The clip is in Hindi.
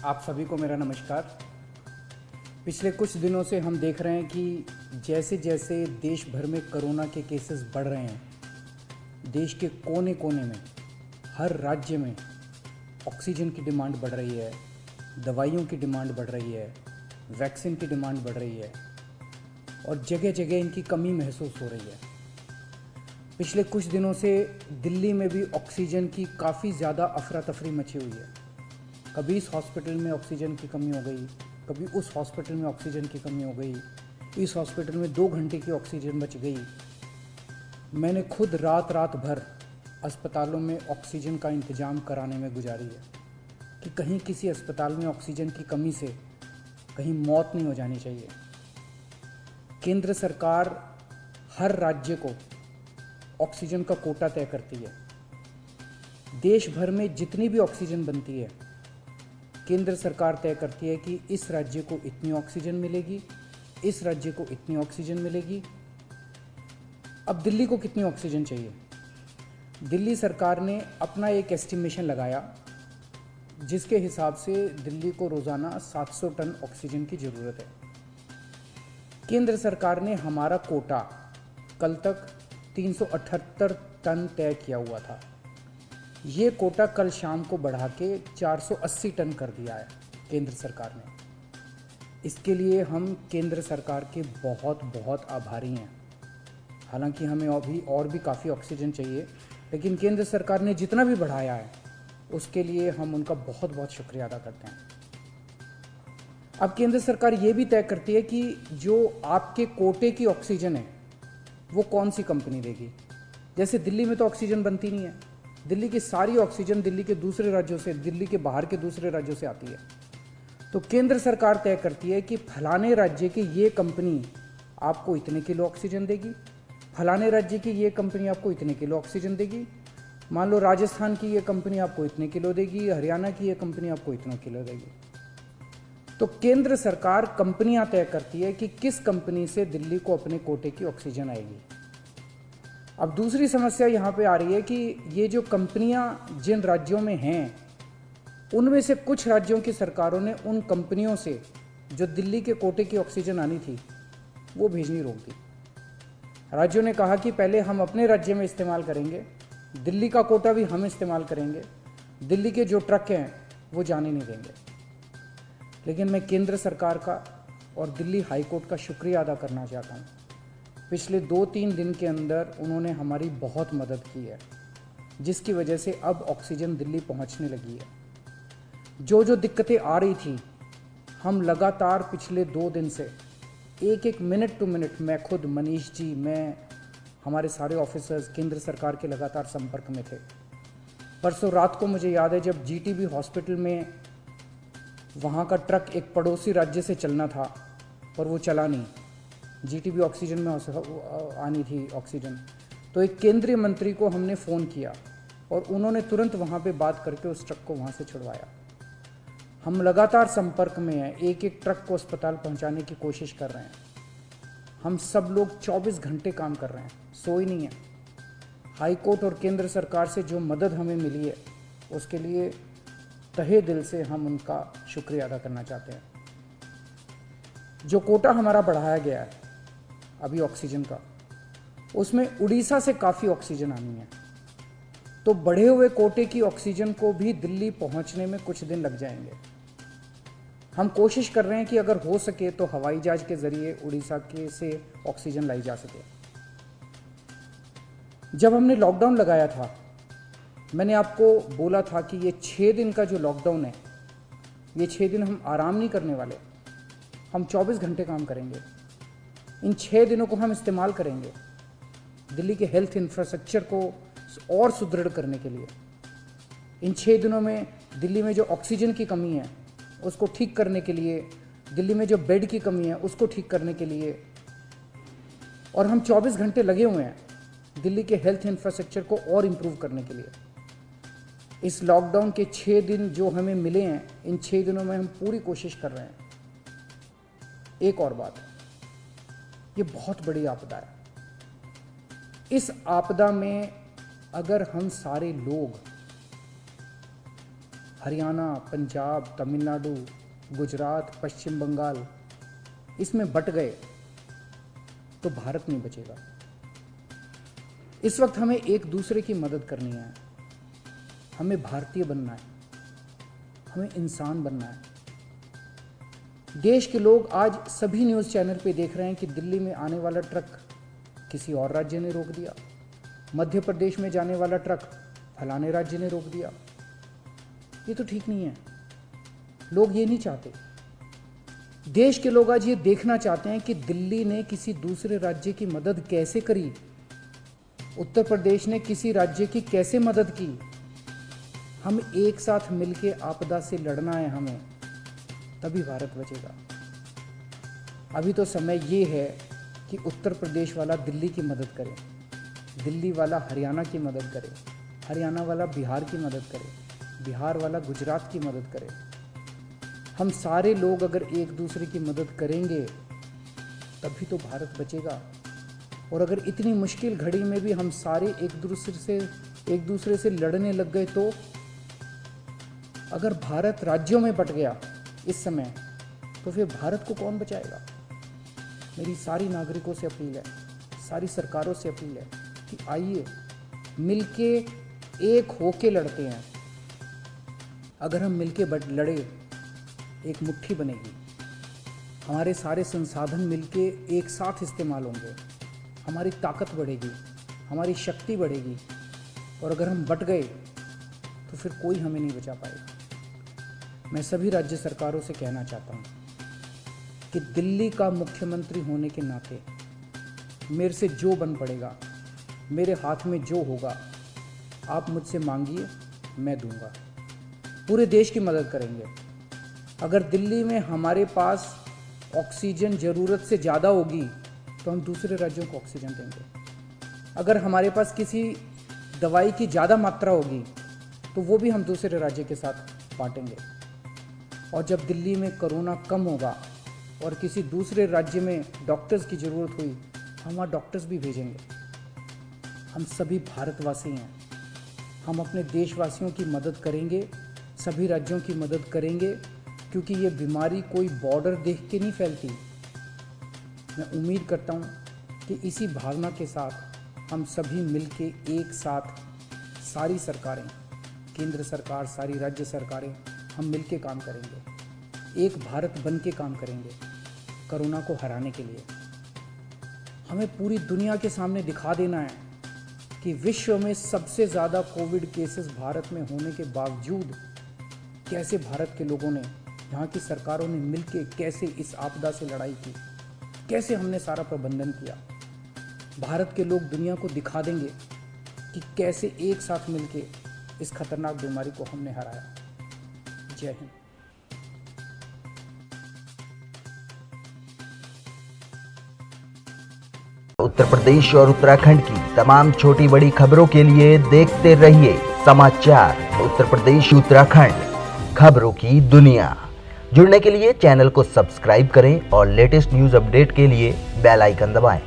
आप सभी को मेरा नमस्कार। पिछले कुछ दिनों से हम देख रहे हैं कि जैसे जैसे देश भर में कोरोना के केसेस बढ़ रहे हैं, देश के कोने कोने में, हर राज्य में ऑक्सीजन की डिमांड बढ़ रही है, दवाइयों की डिमांड बढ़ रही है, वैक्सीन की डिमांड बढ़ रही है और जगह जगह इनकी कमी महसूस हो रही है। पिछले कुछ दिनों से दिल्ली में भी ऑक्सीजन की काफ़ी ज़्यादा अफरा तफरी मची हुई है। कभी इस हॉस्पिटल में ऑक्सीजन की कमी हो गई, कभी उस हॉस्पिटल में ऑक्सीजन की कमी हो गई, इस हॉस्पिटल में 2 घंटे की ऑक्सीजन बच गई। मैंने खुद रात रात भर अस्पतालों में ऑक्सीजन का इंतज़ाम कराने में गुजारी है कि कहीं किसी अस्पताल में ऑक्सीजन की कमी से कहीं मौत नहीं हो जानी चाहिए। केंद्र सरकार हर राज्य को ऑक्सीजन का कोटा तय करती है। देश भर में जितनी भी ऑक्सीजन बनती है, केंद्र सरकार तय करती है कि इस राज्य को इतनी ऑक्सीजन मिलेगी, इस राज्य को इतनी ऑक्सीजन मिलेगी। अब दिल्ली को कितनी ऑक्सीजन चाहिए? दिल्ली सरकार ने अपना एक एस्टिमेशन लगाया जिसके हिसाब से दिल्ली को रोज़ाना 700 टन ऑक्सीजन की ज़रूरत है। केंद्र सरकार ने हमारा कोटा कल तक 378 टन तय किया हुआ था। ये कोटा कल शाम को बढ़ा के 480 टन कर दिया है केंद्र सरकार ने। इसके लिए हम केंद्र सरकार के बहुत बहुत आभारी हैं। हालांकि हमें और भी काफ़ी ऑक्सीजन चाहिए, लेकिन केंद्र सरकार ने जितना भी बढ़ाया है उसके लिए हम उनका बहुत बहुत शुक्रिया अदा करते हैं। अब केंद्र सरकार ये भी तय करती है कि जो आपके कोटे की ऑक्सीजन है वो कौन सी कंपनी देगी। जैसे दिल्ली में तो ऑक्सीजन बनती नहीं है, दिल्ली की सारी ऑक्सीजन दिल्ली के दूसरे राज्यों से, दिल्ली के बाहर के दूसरे राज्यों से आती है। तो केंद्र सरकार तय करती है कि फलाने राज्य की ये कंपनी आपको इतने किलो ऑक्सीजन देगी, फलाने राज्य की ये कंपनी आपको इतने किलो ऑक्सीजन देगी। मान लो राजस्थान की ये कंपनी आपको इतने किलो देगी, हरियाणा की ये कंपनी आपको इतने किलो देगी। तो केंद्र सरकार कंपनियां तय करती है कि किस कंपनी से दिल्ली को अपने कोटे की ऑक्सीजन आएगी। अब दूसरी समस्या यहाँ पे आ रही है कि ये जो कंपनियां जिन राज्यों में हैं, उनमें से कुछ राज्यों की सरकारों ने उन कंपनियों से जो दिल्ली के कोटे की ऑक्सीजन आनी थी वो भेजनी रोक दी। राज्यों ने कहा कि पहले हम अपने राज्य में इस्तेमाल करेंगे, दिल्ली का कोटा भी हम इस्तेमाल करेंगे, दिल्ली के जो ट्रक हैं वो जाने नहीं देंगे। लेकिन मैं केंद्र सरकार का और दिल्ली हाई कोर्ट का शुक्रिया अदा करना चाहता हूँ। पिछले 2-3 दिन के अंदर उन्होंने हमारी बहुत मदद की है, जिसकी वजह से अब ऑक्सीजन दिल्ली पहुंचने लगी है। जो जो दिक्कतें आ रही थी, हम लगातार पिछले 2 दिन से एक मिनट टू मिनट, मैं खुद, मनीष जी, मैं, हमारे सारे ऑफिसर्स केंद्र सरकार के लगातार संपर्क में थे। परसों रात को मुझे याद है जब जीटीबी हॉस्पिटल में वहाँ का ट्रक एक पड़ोसी राज्य से चलना था पर वो चला नहीं, जीटीबी ऑक्सीजन में आनी थी ऑक्सीजन, तो एक केंद्रीय मंत्री को हमने फ़ोन किया और उन्होंने तुरंत वहाँ पे बात करके उस ट्रक को वहाँ से छुड़वाया। हम लगातार संपर्क में हैं, एक ट्रक को अस्पताल पहुँचाने की कोशिश कर रहे हैं। हम सब लोग 24 घंटे काम कर रहे हैं, सोई नहीं है। हाई कोर्ट और केंद्र सरकार से जो मदद हमें मिली है उसके लिए तहे दिल से हम उनका शुक्रिया अदा करना चाहते हैं। जो कोटा हमारा बढ़ाया गया है अभी ऑक्सीजन का, उसमें उड़ीसा से काफ़ी ऑक्सीजन आनी है, तो बढ़े हुए कोटे की ऑक्सीजन को भी दिल्ली पहुंचने में कुछ दिन लग जाएंगे। हम कोशिश कर रहे हैं कि अगर हो सके तो हवाई जहाज के जरिए उड़ीसा के से ऑक्सीजन लाई जा सके। जब हमने लॉकडाउन लगाया था, मैंने आपको बोला था कि ये 6 दिन का जो लॉकडाउन है, ये 6 दिन हम आराम नहीं करने वाले, हम 24 घंटे काम करेंगे। इन 6 दिनों को हम इस्तेमाल करेंगे दिल्ली के हेल्थ इंफ्रास्ट्रक्चर को और सुदृढ़ करने के लिए। इन 6 दिनों में दिल्ली में जो ऑक्सीजन की कमी है उसको ठीक करने के लिए, दिल्ली में जो बेड की कमी है उसको ठीक करने के लिए, और हम 24 घंटे लगे हुए हैं दिल्ली के हेल्थ इंफ्रास्ट्रक्चर को और इम्प्रूव करने के लिए। इस लॉकडाउन के 6 दिन जो हमें मिले हैं, इन 6 दिनों में हम पूरी कोशिश कर रहे हैं। एक और बात, ये बहुत बड़ी आपदा है। इस आपदा में अगर हम सारे लोग हरियाणा, पंजाब, तमिलनाडु, गुजरात, पश्चिम बंगाल इसमें बट गए तो भारत नहीं बचेगा। इस वक्त हमें एक दूसरे की मदद करनी है, हमें भारतीय बनना है, हमें इंसान बनना है। देश के लोग आज सभी न्यूज़ चैनल पे देख रहे हैं कि दिल्ली में आने वाला ट्रक किसी और राज्य ने रोक दिया, मध्य प्रदेश में जाने वाला ट्रक फलाने राज्य ने रोक दिया। ये तो ठीक नहीं है। लोग ये नहीं चाहते। देश के लोग आज ये देखना चाहते हैं कि दिल्ली ने किसी दूसरे राज्य की मदद कैसे करी, उत्तर प्रदेश ने किसी राज्य की कैसे मदद की। हम एक साथ मिलके आपदा से लड़ना है हमें, तभी भारत बचेगा। अभी तो समय ये है कि उत्तर प्रदेश वाला दिल्ली की मदद करे, दिल्ली वाला हरियाणा की मदद करे, हरियाणा वाला बिहार की मदद करे, बिहार वाला गुजरात की मदद करे। हम सारे लोग अगर एक दूसरे की मदद करेंगे तभी तो भारत बचेगा। और अगर इतनी मुश्किल घड़ी में भी हम सारे एक दूसरे से लड़ने लग गए तो अगर भारत राज्यों में बट गया इस समय तो फिर भारत को कौन बचाएगा। मेरी सारी नागरिकों से अपील है, सारी सरकारों से अपील है कि आइए मिलके एक होके लड़ते हैं। अगर हम मिलके लड़े एक मुट्ठी बनेगी, हमारे सारे संसाधन मिलके एक साथ इस्तेमाल होंगे, हमारी ताकत बढ़ेगी, हमारी शक्ति बढ़ेगी। और अगर हम बट गए तो फिर कोई हमें नहीं बचा पाएगा। मैं सभी राज्य सरकारों से कहना चाहता हूँ कि दिल्ली का मुख्यमंत्री होने के नाते मेरे से जो बन पड़ेगा, मेरे हाथ में जो होगा, आप मुझसे मांगिए, मैं दूंगा। पूरे देश की मदद करेंगे। अगर दिल्ली में हमारे पास ऑक्सीजन ज़रूरत से ज़्यादा होगी तो हम दूसरे राज्यों को ऑक्सीजन देंगे। अगर हमारे पास किसी दवाई की ज़्यादा मात्रा होगी तो वो भी हम दूसरे राज्य के साथ बांटेंगे। और जब दिल्ली में कोरोना कम होगा और किसी दूसरे राज्य में डॉक्टर्स की ज़रूरत हुई, हम वहाँ डॉक्टर्स भी भेजेंगे। हम सभी भारतवासी हैं, हम अपने देशवासियों की मदद करेंगे, सभी राज्यों की मदद करेंगे, क्योंकि ये बीमारी कोई बॉर्डर देख के नहीं फैलती। मैं उम्मीद करता हूँ कि इसी भावना के साथ हम सभी मिलके एक साथ, सारी सरकारें, केंद्र सरकार, सारी राज्य सरकारें, हम मिलके काम करेंगे, एक भारत बन के काम करेंगे कोरोना को हराने के लिए। हमें पूरी दुनिया के सामने दिखा देना है कि विश्व में सबसे ज़्यादा कोविड केसेस भारत में होने के बावजूद कैसे भारत के लोगों ने, यहाँ की सरकारों ने मिलके कैसे इस आपदा से लड़ाई की, कैसे हमने सारा प्रबंधन किया। भारत के लोग दुनिया को दिखा देंगे कि कैसे एक साथ मिलके इस खतरनाक बीमारी को हमने हराया। जय हिंद। उत्तर प्रदेश और उत्तराखंड की तमाम छोटी बड़ी खबरों के लिए देखते रहिए समाचार उत्तर प्रदेश उत्तराखंड, खबरों की दुनिया। जुड़ने के लिए चैनल को सब्सक्राइब करें और लेटेस्ट न्यूज़ अपडेट के लिए बेल आइकन दबाएं।